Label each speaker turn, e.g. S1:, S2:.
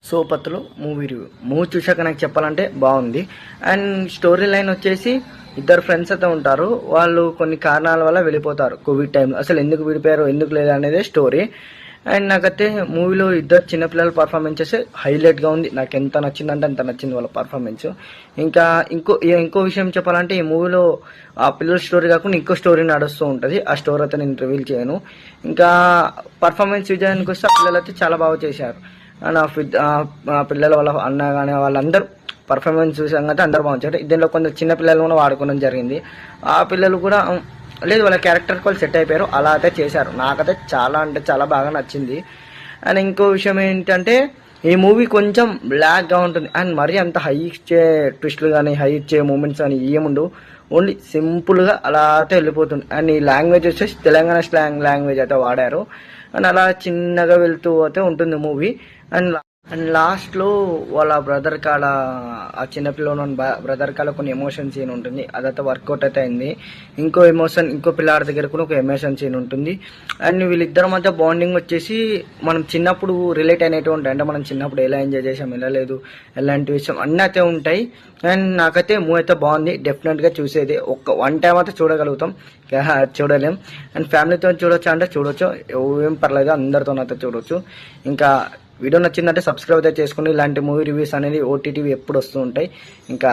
S1: సోపత్తులు movie review. Movie చూశాక నాకు చెప్పాలంటే బాగుంది. అండ్ స్టోరీ లైన్ వచ్చేసి ఇద్దరు ఫ్రెండ్స్ అయితే ఉంటారు. వాళ్ళు కొన్ని కారణాల వల్ల వెళ్ళిపోతారు కోవిడ్ టైంలో. అసలు ఎందుకు విడిపోయారో ఎందుకు లేదు అనేది స్టోరీ. అండ్ నాకైతే మూవీలో ఇద్దరు చిన్నపిల్లల పర్ఫార్మెన్సెస్ హైలైట్గా ఉంది. నాకు ఎంత నచ్చిందంటే అంత నచ్చింది వాళ్ళ పర్ఫార్మెన్స్. ఇంకా ఇంకో విషయం చెప్పాలంటే ఈ మూవీలో ఆ పిల్లల స్టోరీ కాకుండా ఇంకో స్టోరీ నడుస్తూ ఉంటుంది. ఆ స్టోరీ అయితే నేను రివీల్ చేయను. ఇంకా పర్ఫార్మెన్స్ విజయానికి వస్తే ఆ పిల్లలు అయితే చాలా బాగా చేశారు. ఆ పిల్లల వాళ్ళ అన్న కానీ వాళ్ళందరూ పర్ఫార్మెన్స్ చూసాక అందరూ బాగుంటారు. దీనిలో కొందరు చిన్న పిల్లలు కూడా వాడుకోవడం జరిగింది. ఆ పిల్లలు కూడా లేదు వాళ్ళ క్యారెక్టర్కి వాళ్ళు సెట్ అయిపోయారు. అలా అయితే చేశారు. నాకైతే చాలా అంటే చాలా బాగా నచ్చింది. అండ్ ఇంకో విషయం ఏంటంటే ఈ మూవీ కొంచెం బ్లాక్గా ఉంటుంది. అండ్ మరీ అంత హై ఇచ్చే ట్విస్టులు కానీ హై ఇచ్చే మూమెంట్స్ కానీ ఏముండవు. ఓన్లీ సింపుల్గా అలా అయితే వెళ్ళిపోతుంది. అండ్ ఈ లాంగ్వేజ్ వచ్చేసి తెలంగాణ స్లాంగ్ లాంగ్వేజ్ అయితే వాడారు. అండ్ అలా చిన్నగా వెళ్తూ అయితే ఉంటుంది మూవీ. అండ్ లాస్ట్లో వాళ్ళ బ్రదర్ కాడ ఆ చిన్నపిల్లలు బ్రదర్ కాడ కొన్ని ఎమోషన్ సీన్ ఉంటుంది. అదైతే వర్కౌట్ అయితే అయింది. ఇంకో పిల్లాడి దగ్గర కూడా ఒక ఎమోషన్ సీన్ ఉంటుంది. అండ్ వీళ్ళిద్దరి మధ్య బాండింగ్ వచ్చేసి మనం చిన్నప్పుడు రిలేట్ అయినట్టు ఉంటాయి. అంటే మనం చిన్నప్పుడు ఎలా ఎంజాయ్ చేసాం ఎలా లేదు ఎలాంటి విషయం అన్నీ అయితే ఉంటాయి. అండ్ నాకైతే మూవీ అయితే బాగుంది. డెఫినెట్గా చూసేది వన్ టైం అయితే చూడగలుగుతాం, చూడలేం. అండ్ ఫ్యామిలీతో చూడొచ్చు అంటే చూడొచ్చు, ఏం పర్లేదు, అందరితో అయితే చూడొచ్చు. ఇంకా వీడియో నచ్చిందంటే సబ్స్క్రైబ్ అయితే చేసుకుని ఇలాంటి మూవీ రివ్యూస్ అనేది ఓటీటీవీ ఎప్పుడు వస్తూ ఉంటాయి. ఇంకా